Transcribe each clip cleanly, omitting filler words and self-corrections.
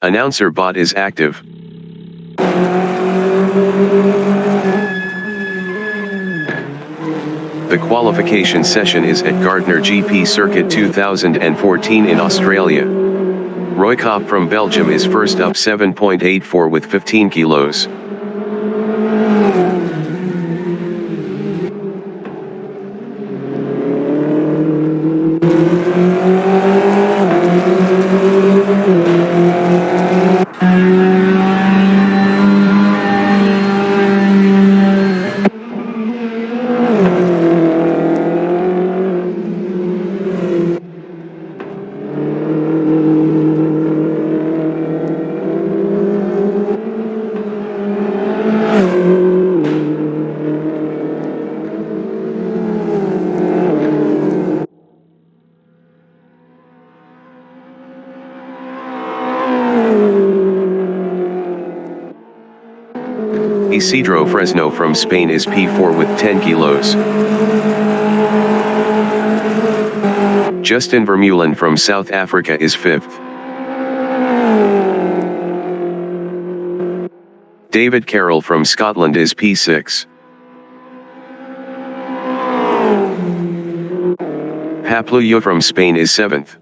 Announcer bot is active. The qualification session is at Gardner GP Circuit 2014 in Australia. Roy Kopp from Belgium is first up 7.84 with 15 kilos. Isidro Fresno from Spain is P4 with 10 kilos. Justin Vermeulen from South Africa is 5th. David Carroll from Scotland is P6. Papluyo from Spain is 7th.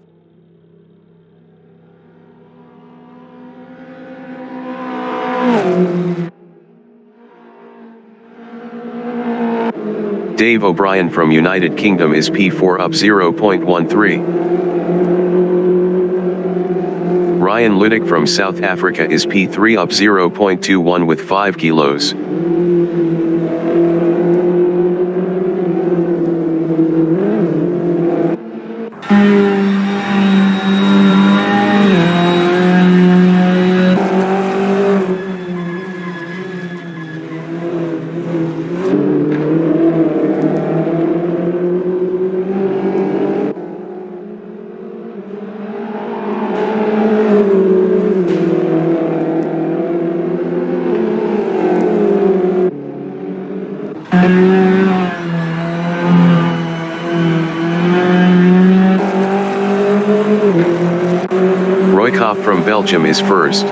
Dave O'Brien from United Kingdom is P4 up 0.13. Ryan Ludick from South Africa is P3 up 0.21 with 5 kilos. Roy Kopp from Belgium is first.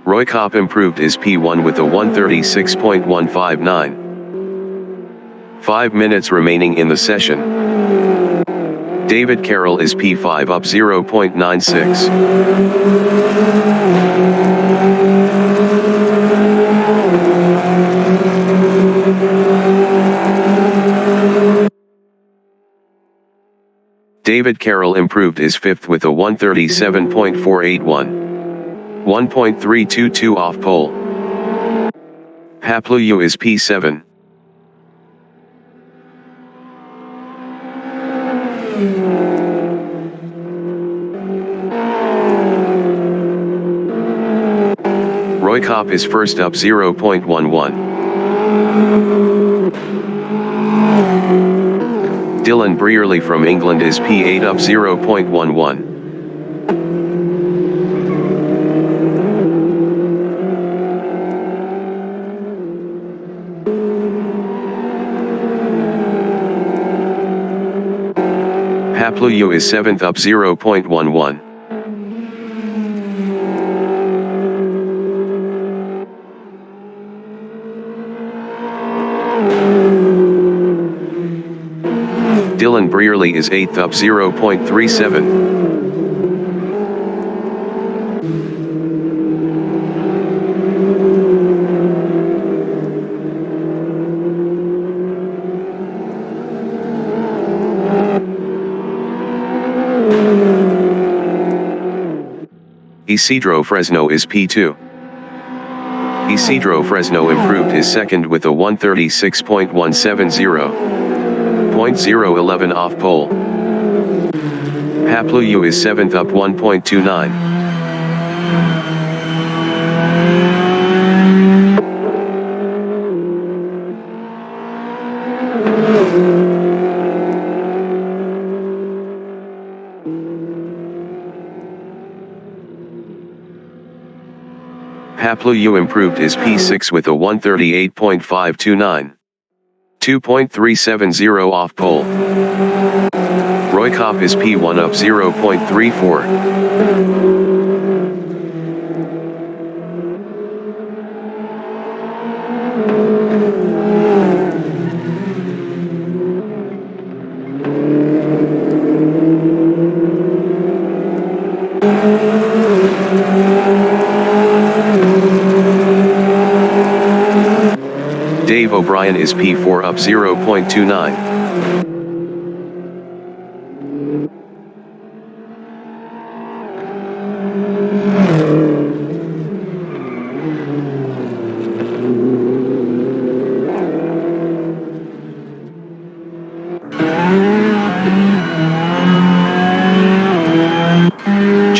Roy Kopp improved his P1 with a 1:36.159. 5 minutes remaining in the session. David Carroll is P5 up 0.96. David Carroll improved his 5th with a 1:37.481. 1.322 off pole. Papluyo is P7. Roy Kopp is first up 0.11. Dylan Brearley from England is P8 up 0.11. Papluyo is 7th up 0.11. Dylan Brearley is 8th up 0.37. Isidro Fresno is P2. Isidro Fresno improved his 2nd with a 1:36.170. 0.011 off pole. Papluyo is 7th up 1.29. Papluyo improved his P6 with a 1:38.529. 2.370 off pole. Roykop is P1 up 0.34. Dave O'Brien is P4 up 0.29.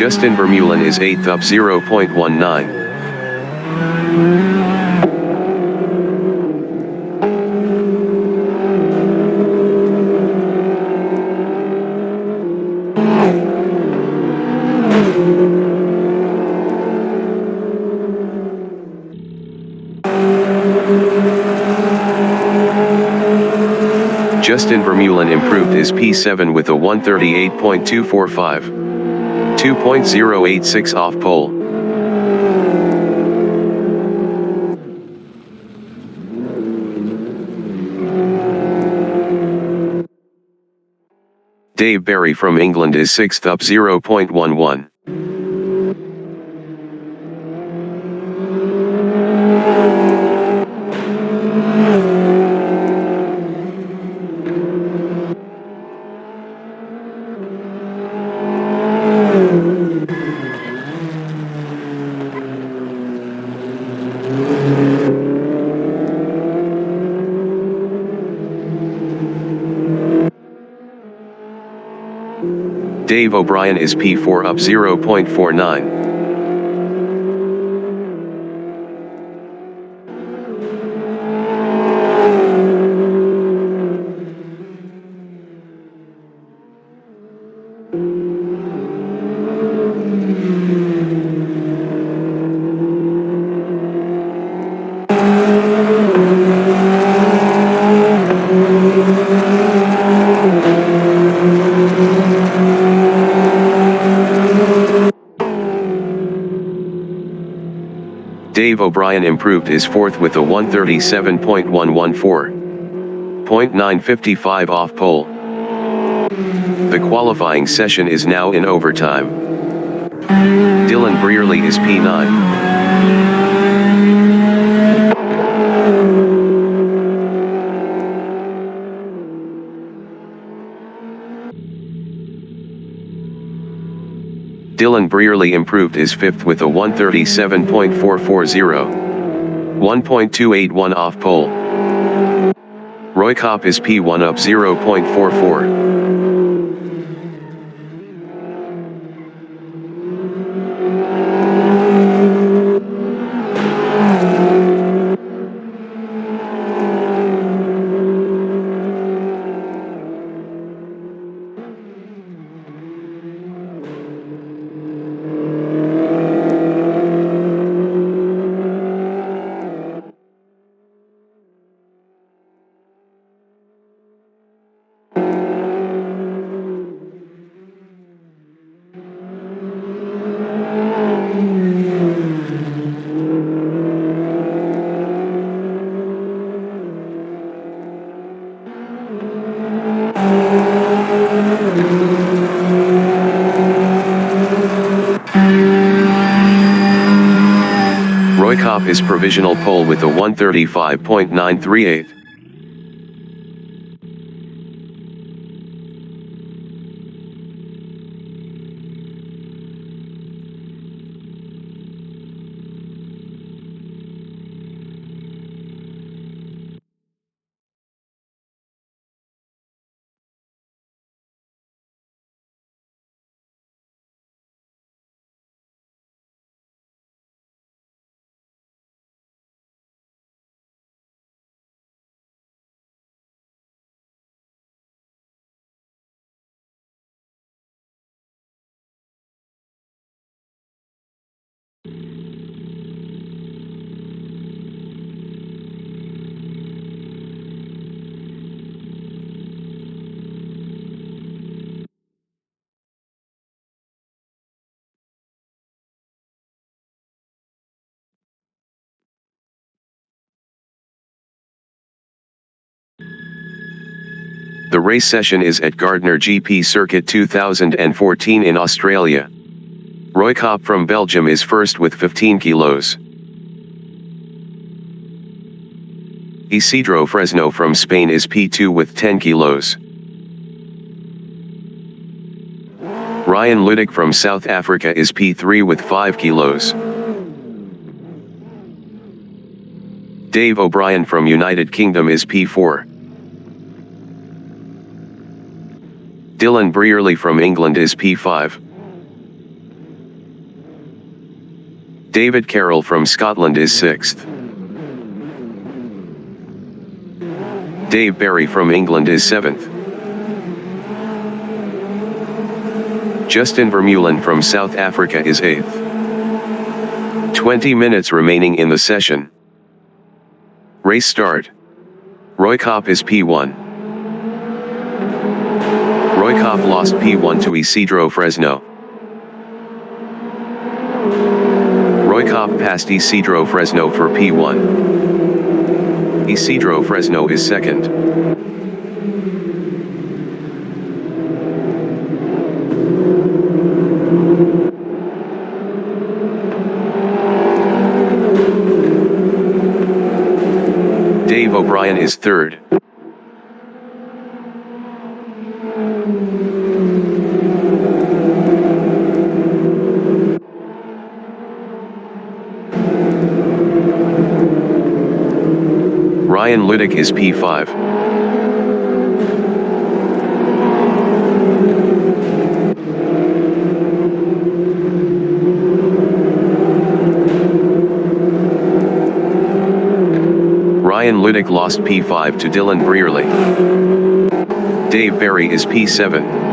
Justin Vermeulen is 8th up 0.19. Justin Vermeulen improved his P7 with a 138.245. 2.086 off pole. Dave Barry from England is 6th up 0.11. Dave O'Brien is P4 up 0.49. Dave O'Brien improved his 4th with a 137.114. 0.955 off pole. The qualifying session is now in overtime. Dylan Brearley is P9. Dylan Brearley improved his 5th with a 137.440. 1.281 off pole. Roykop is P1 up 0.44. Roykop is provisional pole with a 135.938. The race session is at Gardner GP Circuit 2014 in Australia. Roy Kopp from Belgium is first with 15 kilos. Isidro Fresno from Spain is P2 with 10 kilos. Ryan Ludik from South Africa is P3 with 5 kilos. Dave O'Brien from United Kingdom is P4. Dylan Brearley from England is P5. David Carroll from Scotland is 6th. Dave Barry from England is 7th. Justin Vermeulen from South Africa is 8th. 20 minutes remaining in the session. Race start. Roy Kopp is P1. Roy Kopp lost P1 to Isidro Fresno. Roy Kopp passed Isidro Fresno for P1. Isidro Fresno is second. Dave O'Brien is third. Ryan Ludik is P5. Ryan Ludik lost P5 to Dylan Brearley. Dave Barry is P7.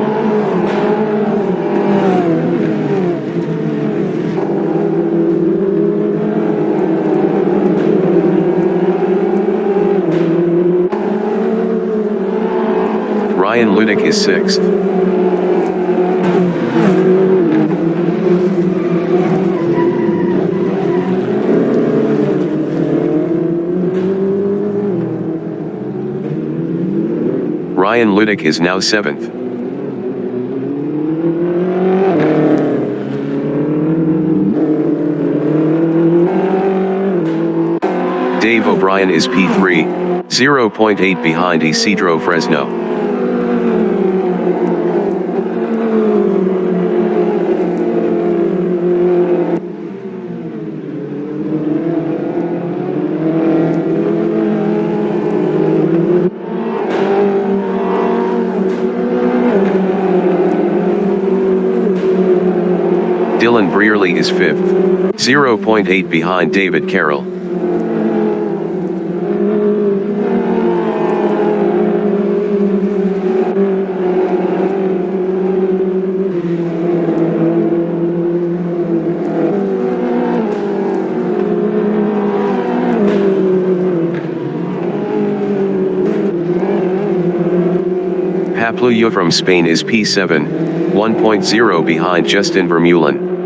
Ryan Ludik is 6th. Ryan Ludik is now 7th. Dave O'Brien is P3, 0.8 behind Isidro Fresno. Dylan Brearley is 5th, 0.8 behind David Carroll. Papluyo from Spain is P7, 1.0 behind Justin Vermeulen.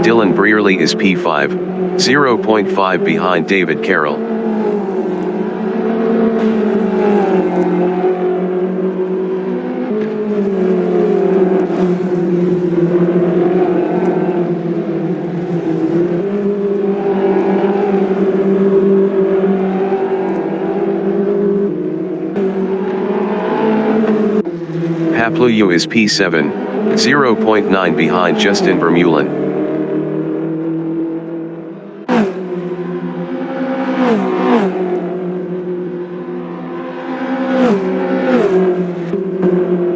Dylan Brearley is P5, 0.5 behind David Carroll. Papluyo is P7, 0.9 behind Justin Vermeulen.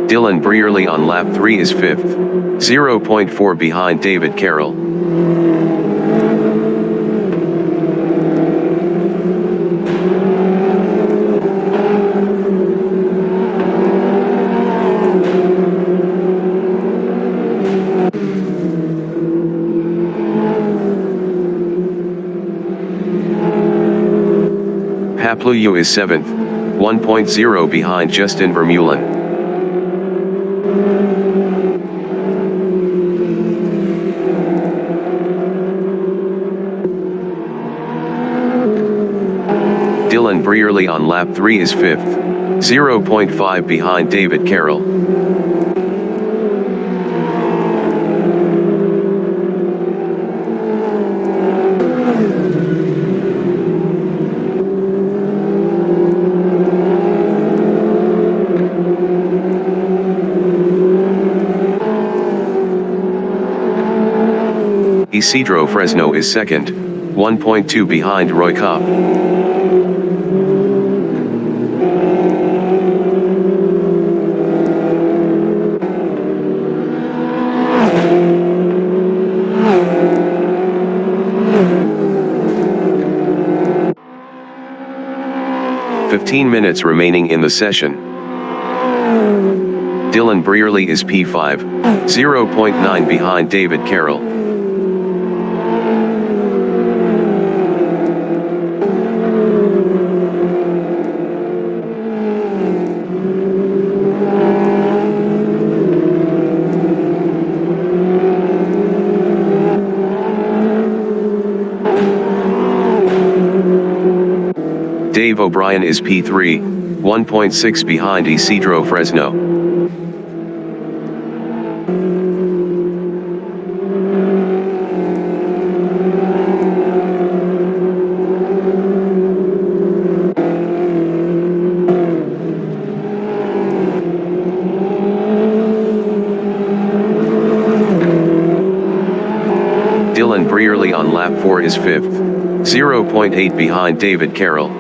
Dylan Brearley on lap 3 is 5th, 0.4 behind David Carroll. Papluyo is 7th, 1.0 behind Justin Vermeulen. Brearley on lap 3 is 5th, 0.5 behind David Carroll. Isidro Fresno is second, 1.2 behind Roy Kopp. "15 minutes remaining in the session. Dylan Brearley is P5, 0.9 behind David Carroll. Dave O'Brien is P3, 1.6 behind Isidro Fresno. Dylan Brearley on lap 4 is 5th, 0.8 behind David Carroll.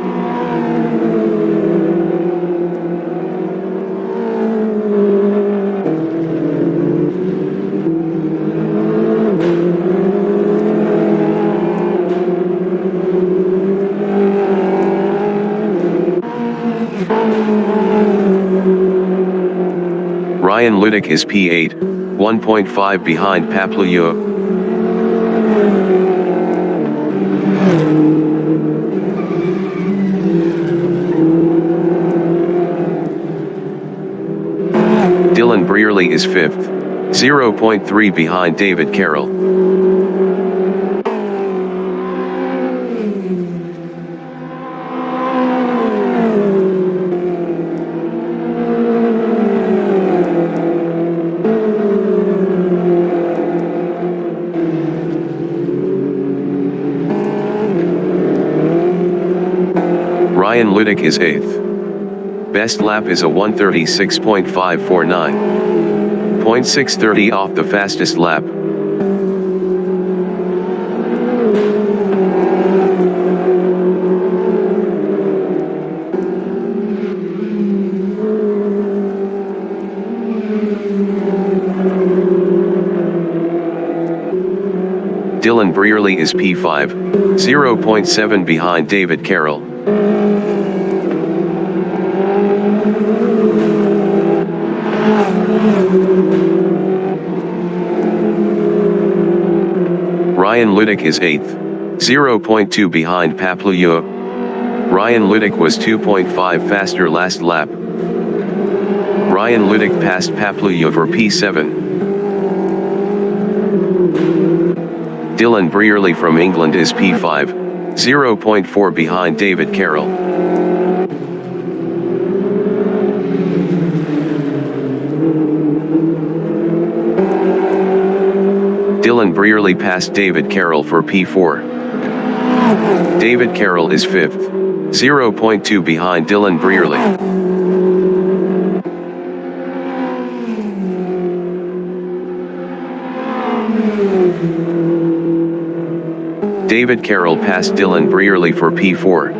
Ryan Ludick is P8, 1.5 behind Papluyo. Dylan Brearley is 5th, 0.3 behind David Carroll. Ryan Ludick is 8th. Best lap is a 1:36.549. 0.630 off the fastest lap. Dylan Brearley is P5, 0.7 behind David Carroll. Ryan Ludick is 8th, 0.2 behind Papluyo. Ryan Ludick was 2.5 faster last lap. Ryan Ludick passed Papluyo for P7. Dylan Brearley from England is P5, 0.4 behind David Carroll. Dylan Brearley passed David Carroll for P4. David Carroll is 5th, 0.2 behind Dylan Brearley. David Carroll passed Dylan Brearley for P4.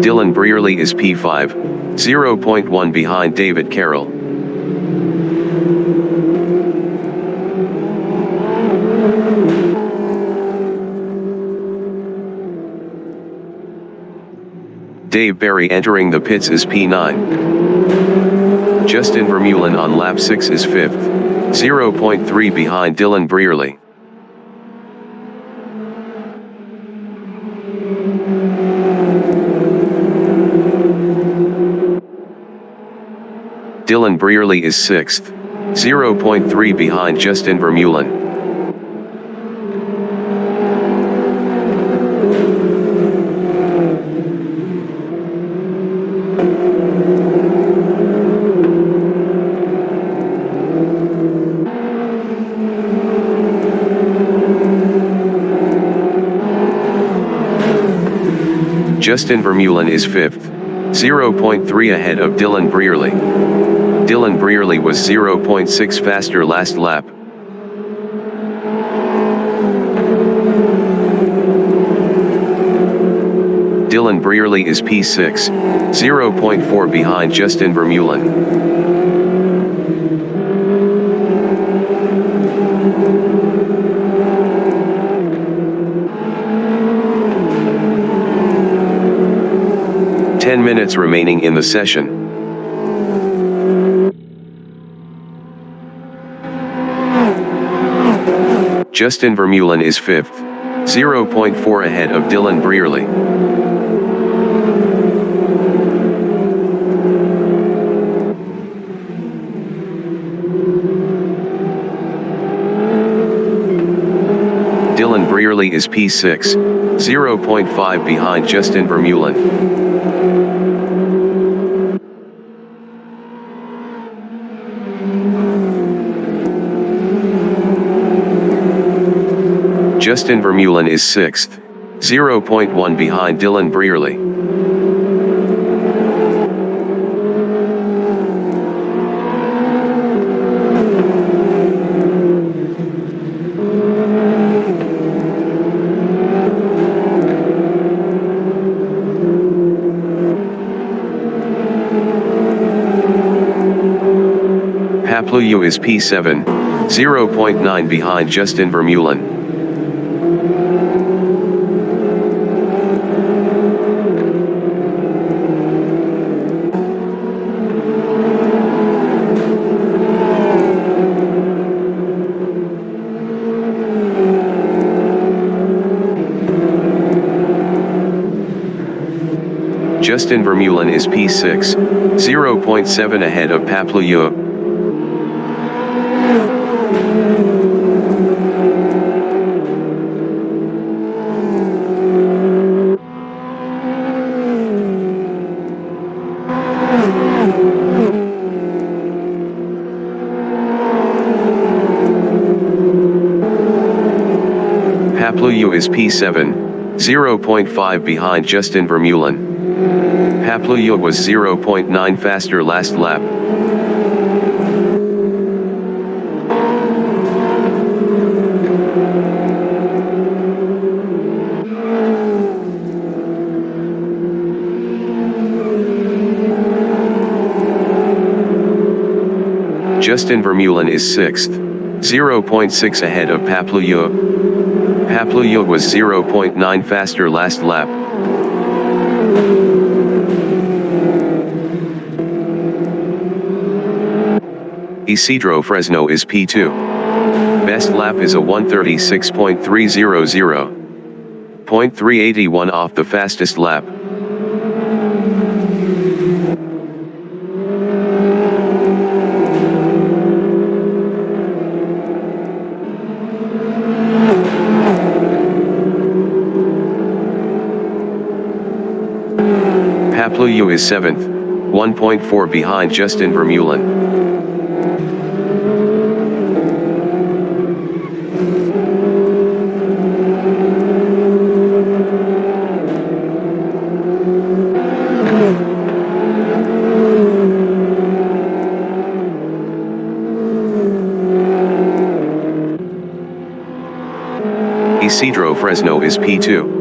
Dylan Brearley is P5, 0.1 behind David Carroll. Dave Barry entering the pits is P9. Justin Vermeulen on lap 6 is 5th, 0.3 behind Dylan Brearley. Dylan Brearley is 6th, 0.3 behind Justin Vermeulen. Justin Vermeulen is 5th, 0.3 ahead of Dylan Brearley. Dylan Brearley was 0.6 faster last lap. Dylan Brearley is P6, 0.4 behind Justin Vermeulen. Minutes remaining in the session. Justin Vermeulen is 5th, 0.4 ahead of Dylan Brearley. Dylan Brearley is P6, 0.5 behind Justin Vermeulen. Justin Vermeulen is 6th, 0.1 behind Dylan Brearley. Papluyo is P7, 0.9 behind Justin Vermeulen. Justin Vermeulen is P6, 0.7 ahead of Papluyo. Papluyo is P7, 0.5 behind Justin Vermeulen. Papluyo was 0.9 faster last lap. Justin Vermeulen is 6th, 0.6 ahead of Papluyo. Papluyo was 0.9 faster last lap. Isidro Fresno is P2. Best lap is a 1:36.300. 0.381 off the fastest lap. Papluyo is 7th, 1.4 behind Justin Vermeulen. Isidro Fresno is P2.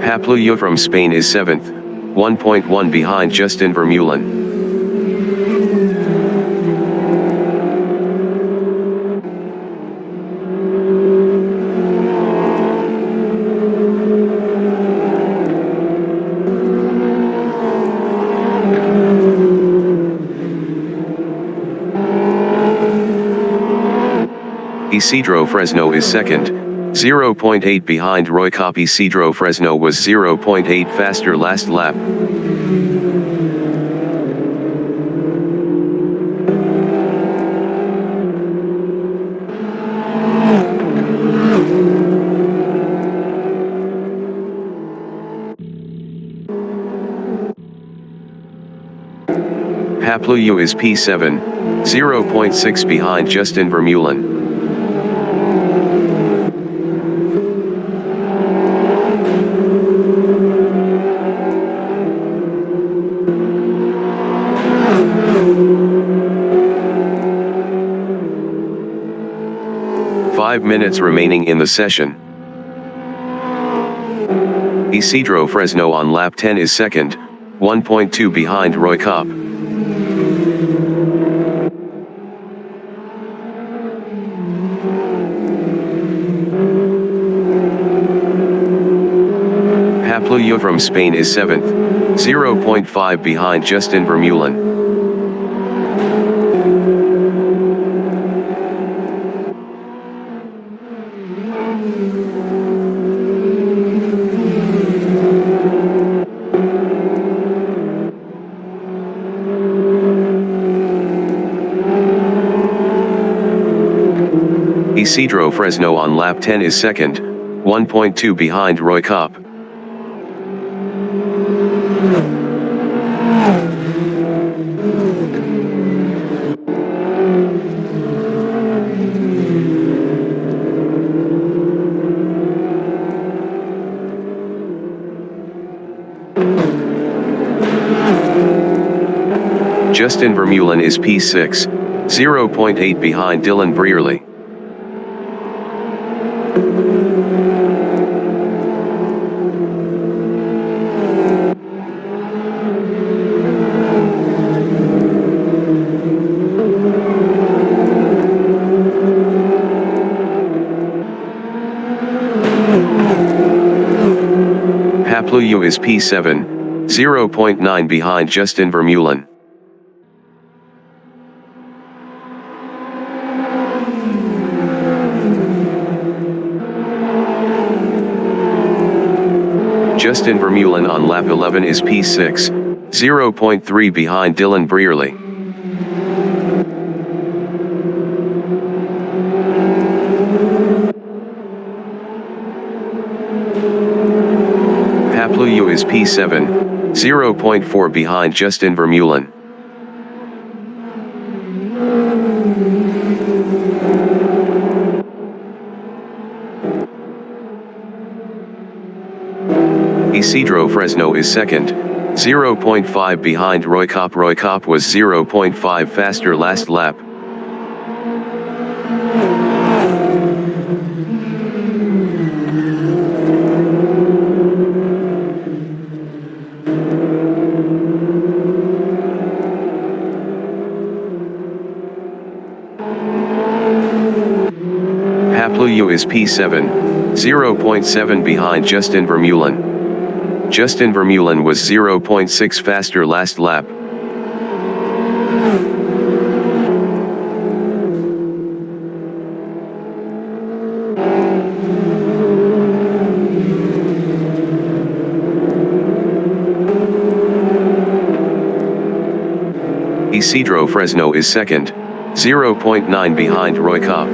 Papluyo from Spain is 7th, 1.1 behind Justin Vermeulen. Isidro Fresno is 2nd, 0.8 behind Roy Kopp. Isidro Fresno was 0.8 faster last lap. Papluyu is P7, 0.6 behind Justin Vermeulen. Five minutes remaining in the session. Isidro Fresno on lap 10 is second, 1.2 behind Roy Kopp. Papluyo from Spain is 7th, 0.5 behind Justin Vermeulen. Isidro Fresno on lap 10 is second, 1.2 behind Roy Kopp. Justin Vermeulen is P6, 0.8 behind Dylan Brearley. Papluyo is P7, 0.9 behind Justin Vermeulen. Justin Vermeulen on lap 11 is P6, 0.3 behind Dylan Brearley. Papluyo is P7, 0.4 behind Justin Vermeulen. Isidro Fresno is second, 0.5 behind Roy Kopp. Roy Kopp was 0.5 faster last lap. Papluyo is P7, 0.7 behind Justin Vermeulen. Justin Vermeulen was 0.6 faster last lap. Isidro Fresno is second, 0.9 behind Roy Kopp.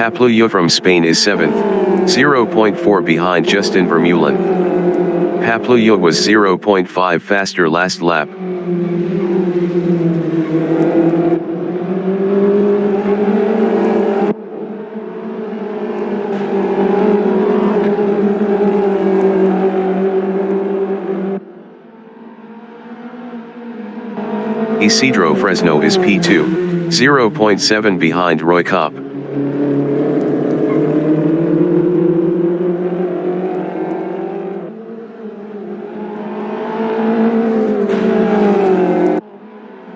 Papluyo from Spain is 7th, 0.4 behind Justin Vermeulen. Papluyo was 0.5 faster last lap. Isidro Fresno is P2, 0.7 behind Roy Kopp.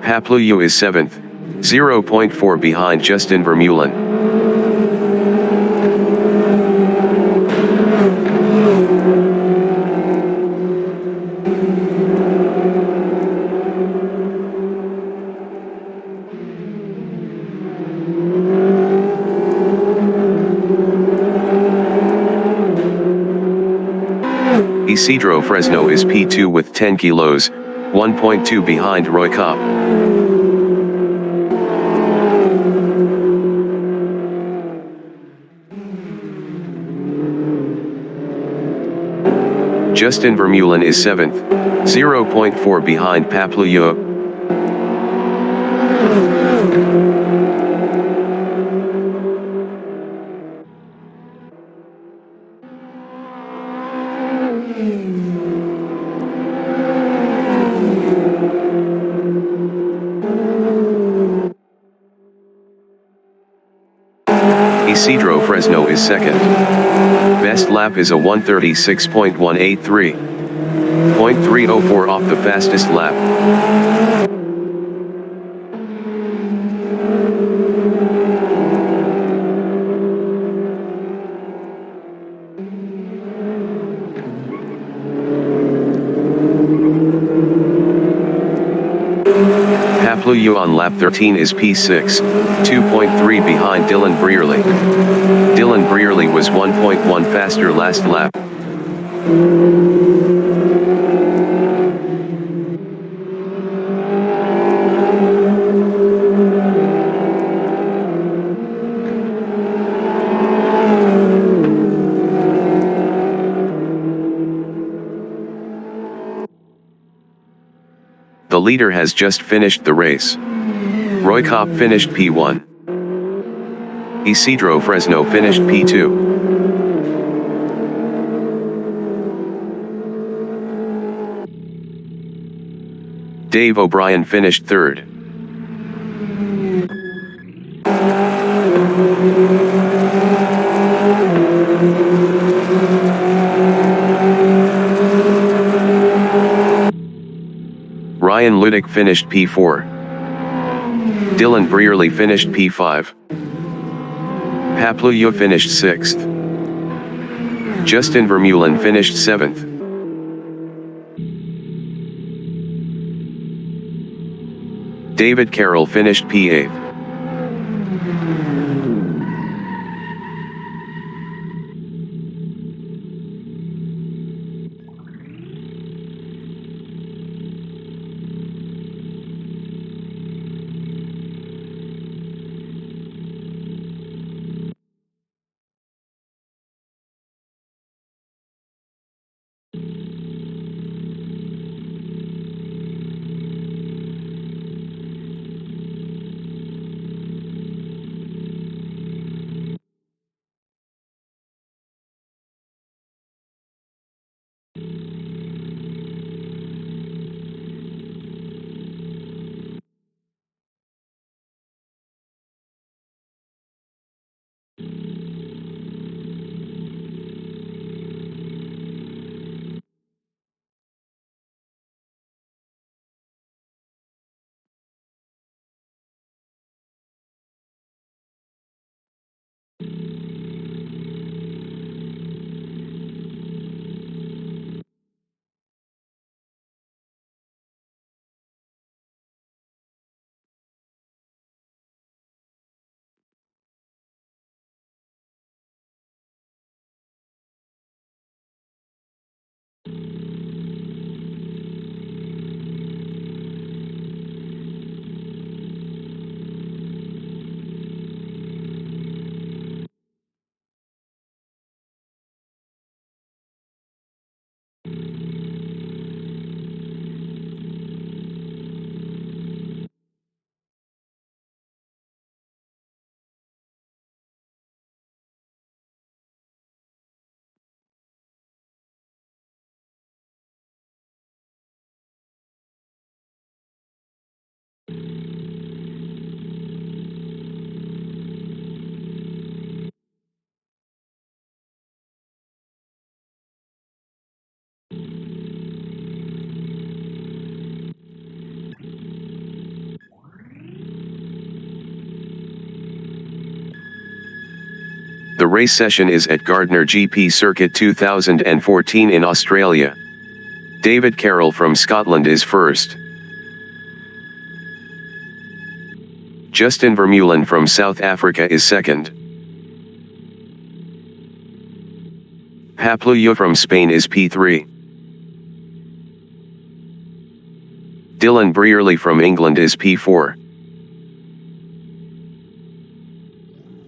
Papluyo is 7th, 0.4 behind Justin Vermeulen. Isidro Fresno is P2 with 10 kilos, 1.2 behind Roy Kopp. Justin Vermeulen is 7th, 0.4 behind Papluyo. Isidro Fresno is 2nd. Best lap is a 1:36.183. 0.304 off the fastest lap. Papluyo on lap 13 is P6, 2.3 behind Dylan Brearley. Dylan Brearley was 1.1 faster last lap. The leader has just finished the race. Roy Kopp finished P1. Isidro Fresno finished P2. Dave O'Brien finished 3rd. Ryan Ludick finished P4. Dylan Brearley finished P5. Papluyo finished 6th. Justin Vermeulen finished 7th. David Carroll finished P8. The race session is at Gardner GP Circuit 2014 in Australia. David Carroll from Scotland is 1st. Justin Vermeulen from South Africa is 2nd. Papluyo from Spain is P3. Dylan Brearley from England is P4.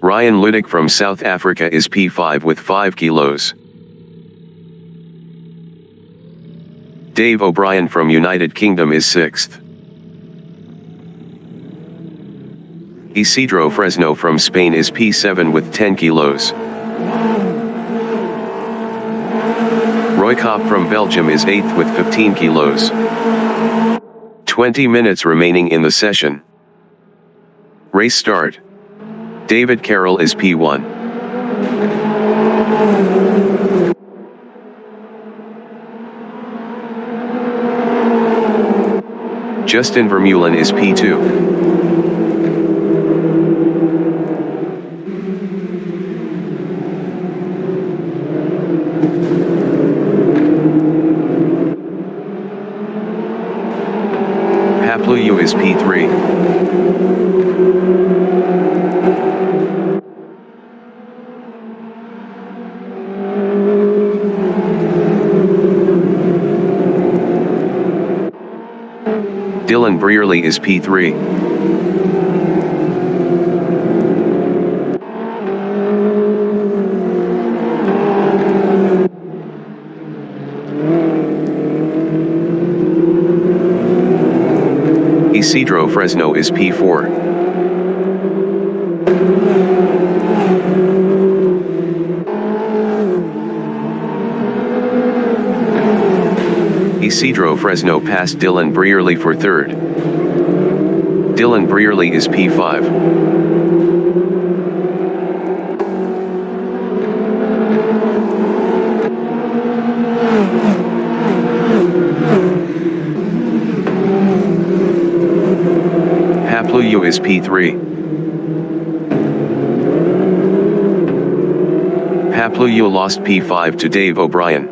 Ryan Ludick from South Africa is P5 with 5 kilos. Dave O'Brien from United Kingdom is 6th. Isidro Fresno from Spain is P7 with 10 kilos. Roy Kopp from Belgium is 8th with 15 kilos. 20 minutes remaining in the session. Race start. David Carroll is P1. Justin Vermeulen is P2. Papluyu is P3. Dylan Brearley is P3. Isidro Fresno is P4. Isidro Fresno passed Dylan Brearley for 3rd. Dylan Brearley is P5. Papluyu is P3. Papluyu lost P5 to Dave O'Brien.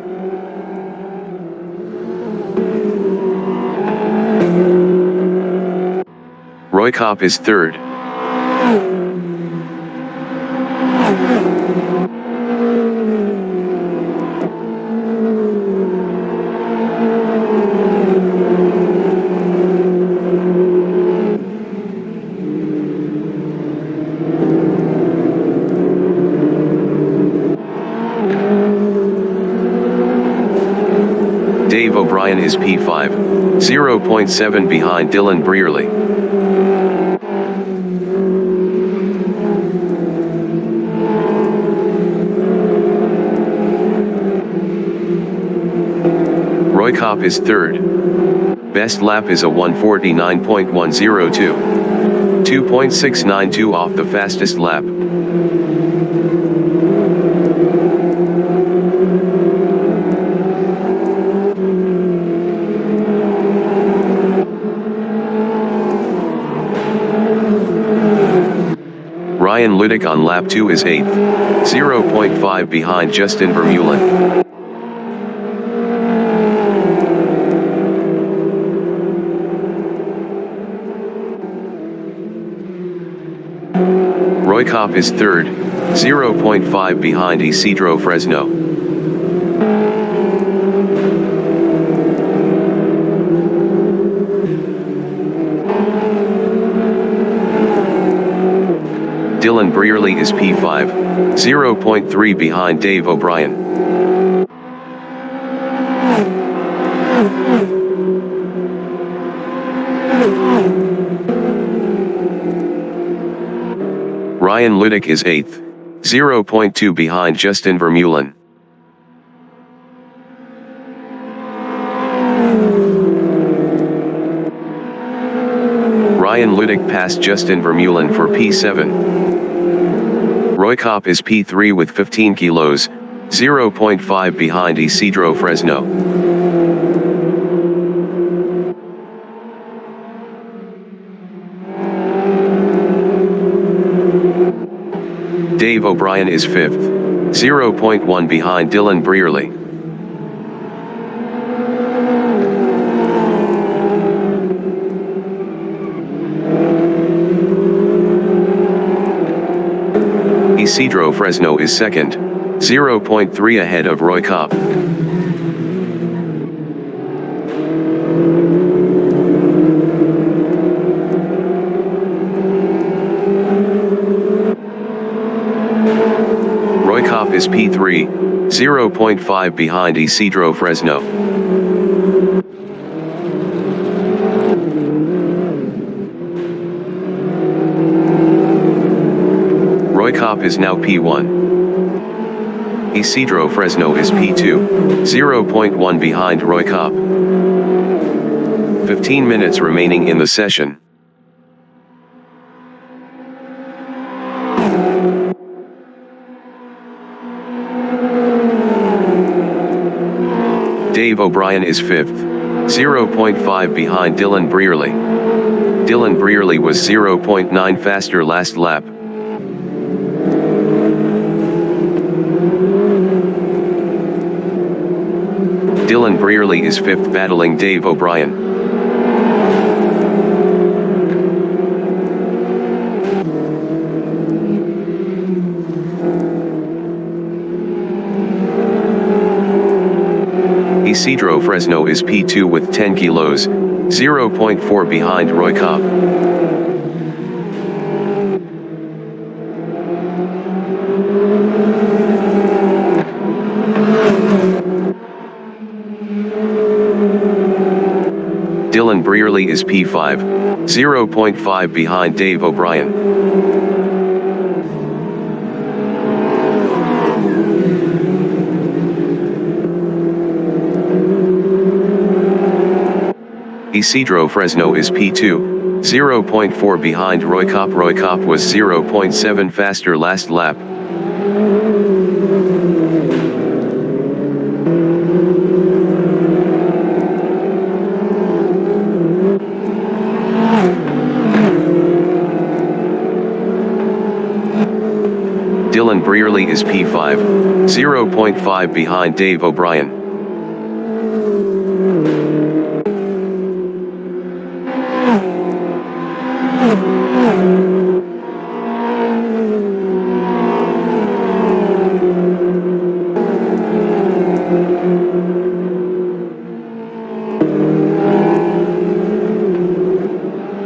Roy Kopp is 3rd. Dave O'Brien is P5, 0.7 behind Dylan Brearley. Roy Kopp is 3rd. Best lap is a 1:49.102. 2.692 off the fastest lap. Ryan Ludick on lap 2 is 8th, 0.5 behind Justin Vermeulen. Roy Kopp is 3rd, 0.5 behind Isidro Fresno. Dylan Brearley is P5, 0.3 behind Dave O'Brien. Ryan Ludick is 8th, 0.2 behind Justin Vermeulen. Ryan Ludick passed Justin Vermeulen for P7. Roy Kopp is P3 with 15 kilos, 0.5 behind Isidro Fresno. Dave O'Brien is 5th, 0.1 behind Dylan Brearley. Isidro Fresno is 2nd, 0.3 ahead of Roy Kopp. Roy Kopp is P3, 0.5 behind Isidro Fresno. Kopp is now P1. Isidro Fresno is P2, 0.1 behind Roy Kopp. 15 minutes remaining in the session. Dave O'Brien is 5th, 0.5 behind Dylan Brearley. Dylan Brearley was 0.9 faster last lap. Dylan Brearley is 5th battling Dave O'Brien. Isidro Fresno is P2 with 10 kilos, 0.4 behind Roy Kopp. Dylan Brearley is P5, 0.5 behind Dave O'Brien. Isidro Fresno is P2, 0.4 behind Roy Kopp. Roy Kopp was 0.7 faster last lap. Dylan Brearley is P5, 0.5 behind Dave O'Brien.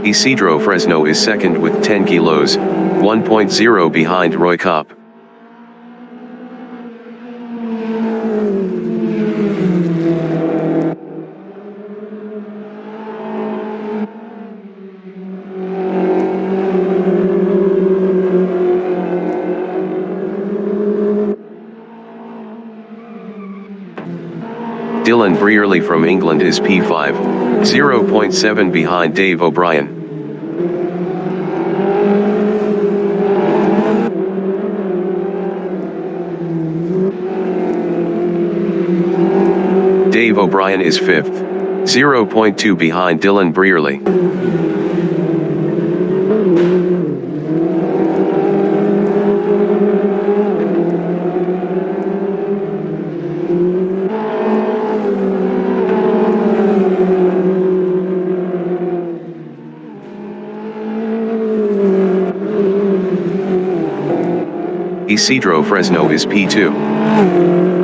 Isidro Fresno is 2nd with 10 kilos, 1.0 behind Roy Kopp. Dylan Brearley from England is P5, 0.7 behind Dave O'Brien. Dave O'Brien is 5th, 0.2 behind Dylan Brearley. Isidro Fresno is P2.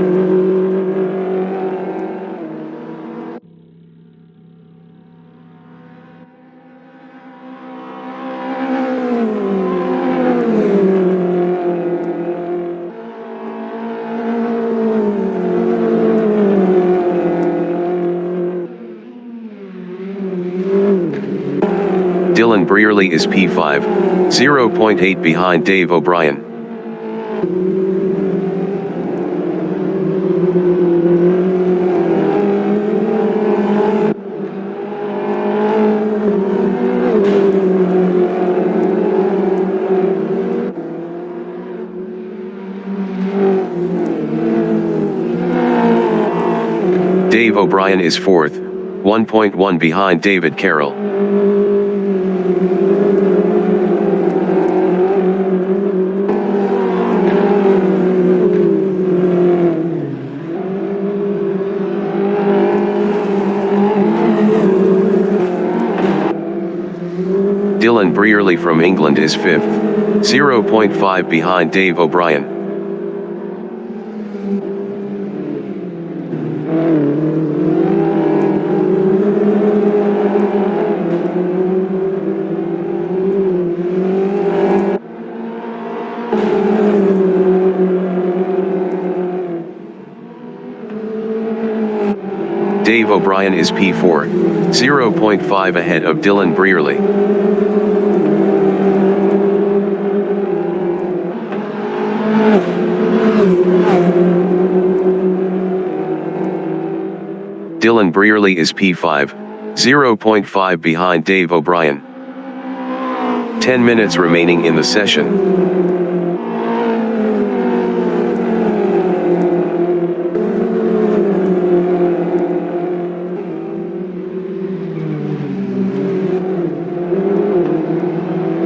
Dylan Brearley is P5, 0.8 behind Dave O'Brien. Dave O'Brien is 4th, 1.1 behind David Carroll. Dylan Brearley from England is 5th, 0.5 behind Dave O'Brien. Dave O'Brien is P4, 0.5 ahead of Dylan Brearley. Dylan Brearley is P5, 0.5 behind Dave O'Brien. 10 minutes remaining in the session.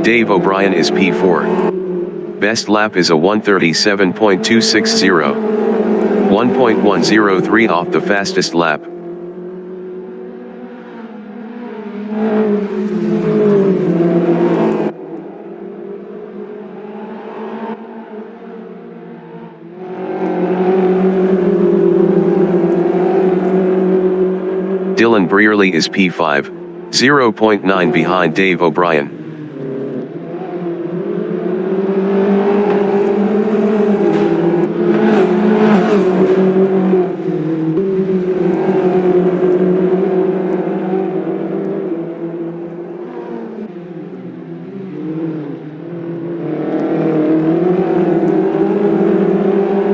Dave O'Brien is P4. Best lap is a 1:37.260. 1.103 off the fastest lap. Dylan Brearley is P5, 0.9 behind Dave O'Brien.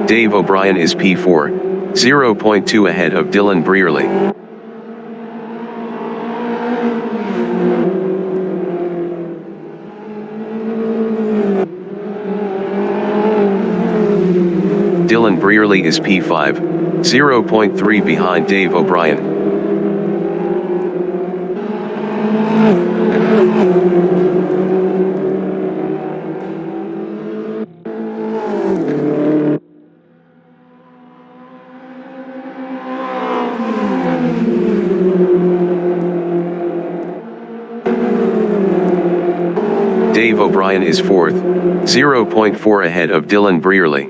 Dave O'Brien is P4, 0.2 ahead of Dylan Brearley. Dylan Brearley is P5, 0.3 behind Dave O'Brien. Dave O'Brien is 4th, 0.4 ahead of Dylan Brearley.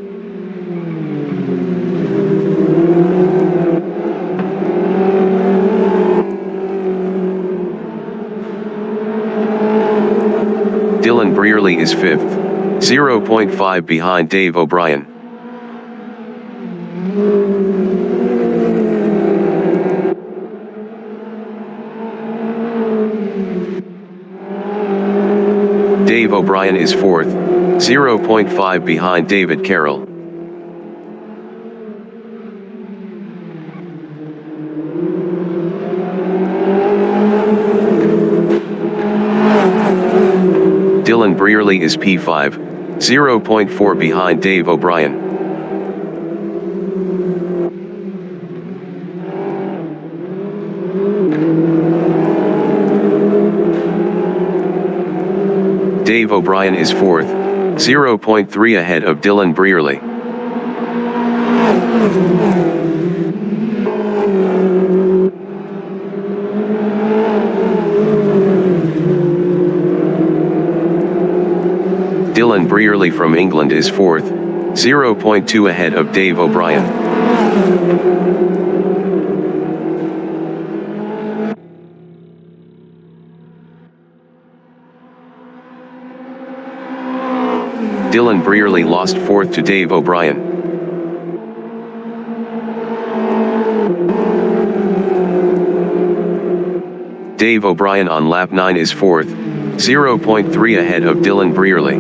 Dylan Brearley is 5th, 0.5 behind Dave O'Brien. Dave O'Brien is 4th, 0.5 behind David Carroll. Dylan Brearley is P5, 0.4 behind Dave O'Brien. Dave O'Brien is 4th, 0.3 ahead of Dylan Brearley. Dylan Brearley from England is 4th, 0.2 ahead of Dave O'Brien. Dylan Brearley lost 4th to Dave O'Brien. Dave O'Brien on lap 9 is 4th, 0.3 ahead of Dylan Brearley.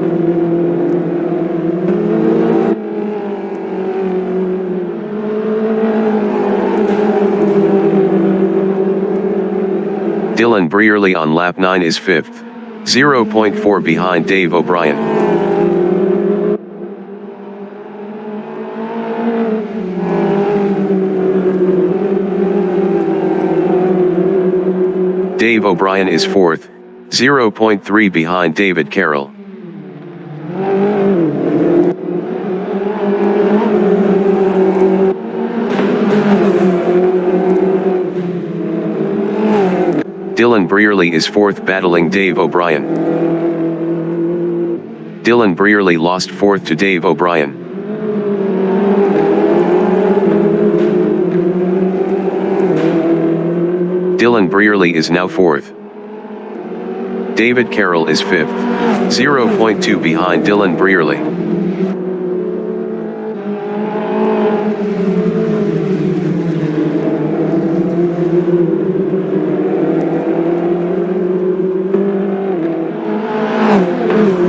Dylan Brearley on lap 9 is 5th, 0.4 behind Dave O'Brien. Dave O'Brien is 4th, 0.3 behind David Carroll. Dylan Brearley is 4th battling Dave O'Brien. Dylan Brearley lost 4th to Dave O'Brien. Dylan Brearley is now 4th. David Carroll is 5th, 0.2 behind Dylan Brearley.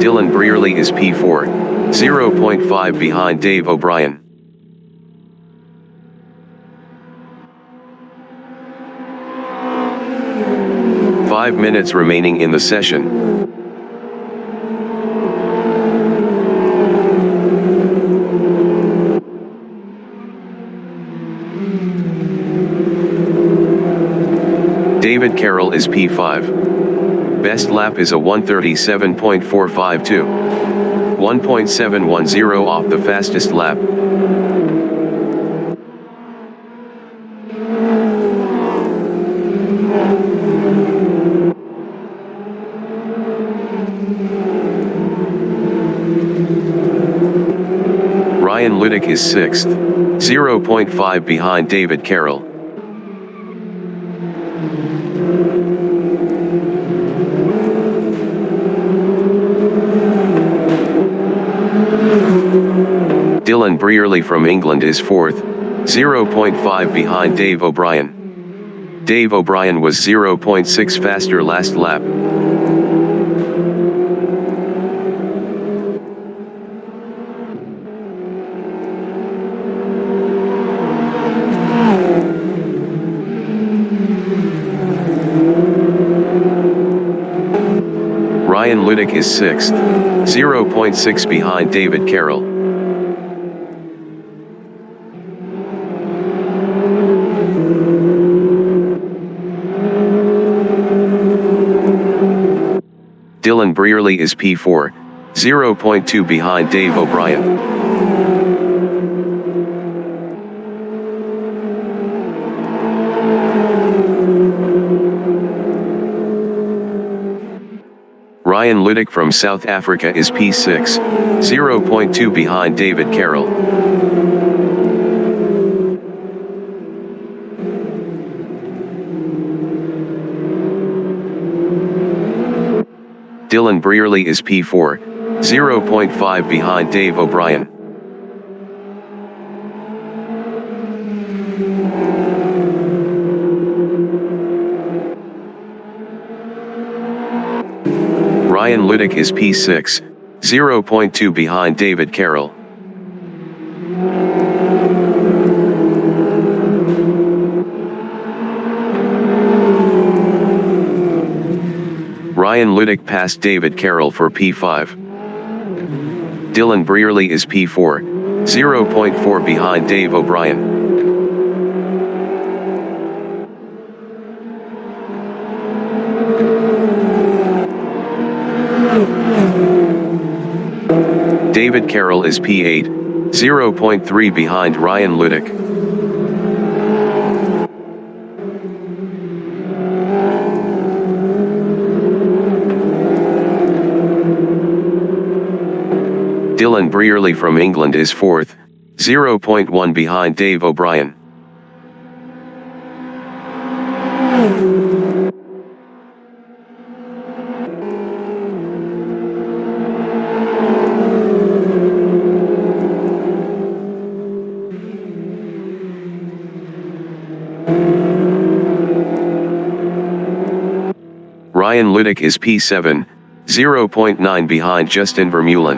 Dylan Brearley is P4, 0.5 behind Dave O'Brien. 5 minutes remaining in the session. David Carroll is P5. Best lap is a 1:37.452. 1.710 off the fastest lap. Ryan Ludick is 6th. 0.5 behind David Carroll. Dylan Brearley from England is 4th, 0.5 behind Dave O'Brien. Dave O'Brien was 0.6 faster last lap. Ryan Ludick is 6th, 0.6 behind David Carroll. Dylan Brearley is P4, 0.2 behind Dave O'Brien. Ryan Ludick from South Africa is P6, 0.2 behind David Carroll. Dylan Brearley is P4, 0.5 behind Dave O'Brien. Ryan Ludick is P6, 0.2 behind David Carroll. Ryan Ludick passed David Carroll for P5. Dylan Brearley is P4, 0.4 behind Dave O'Brien. David Carroll is P8, 0.3 behind Ryan Ludick. Dylan Brearley from England is 4th, 0.1 behind Dave O'Brien. Ryan Ludick is P7, 0.9 behind Justin Vermeulen.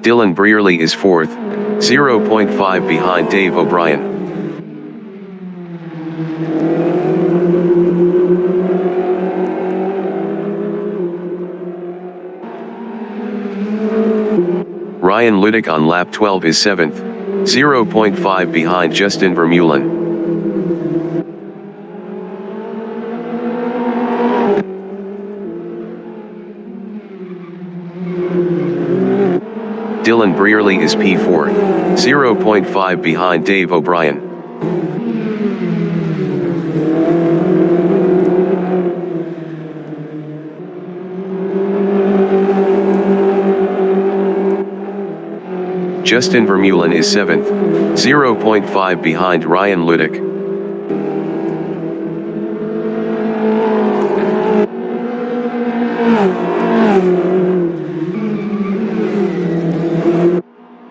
Dylan Brearley is 4th, 0.5 behind Dave O'Brien. Ryan Ludick on lap 12 is 7th, 0.5 behind Justin Vermeulen. Dylan Brearley is P4, 0.5 behind Dave O'Brien. Justin Vermeulen is 7th, 0.5 behind Ryan Ludick.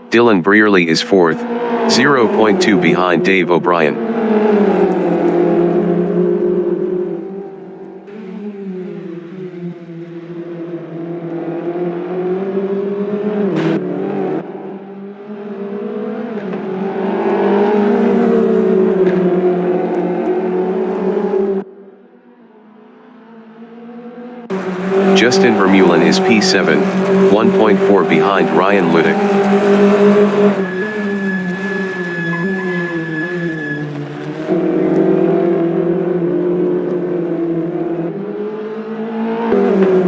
Dylan Brearley is 4th, 0.2 behind Dave O'Brien. Justin Vermeulen is P7, 1.4 behind Ryan Ludik.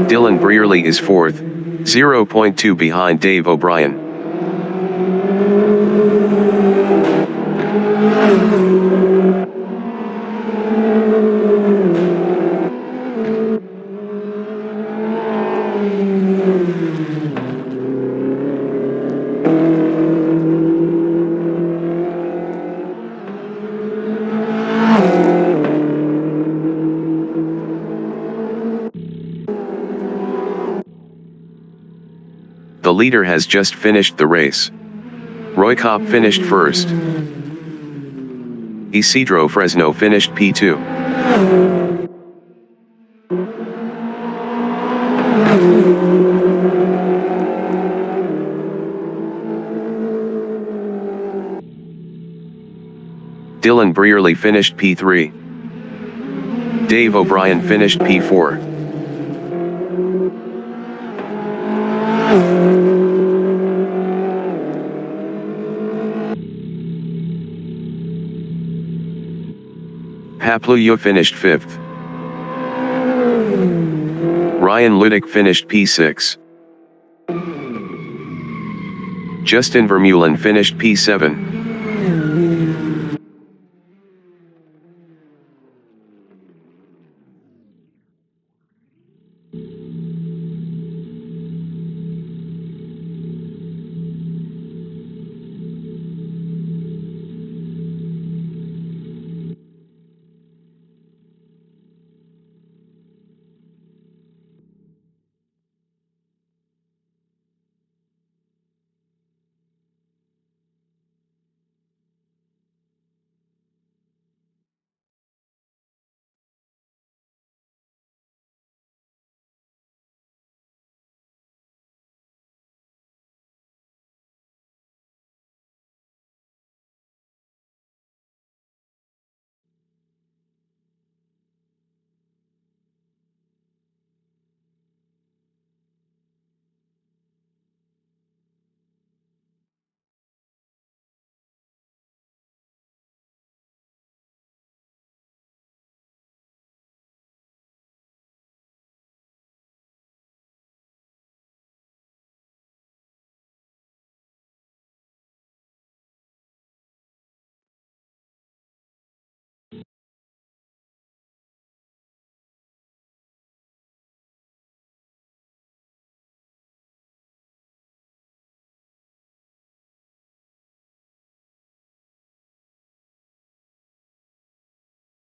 Dylan Brearley is 4th, 0.2 behind Dave O'Brien. The leader has just finished the race. Roy Kopp finished 1st. Isidro Fresno finished P2. Dylan Brearley finished P3. Dave O'Brien finished P4. Papluya finished 5th. Ryan Ludik finished P6. Justin Vermeulen finished P7.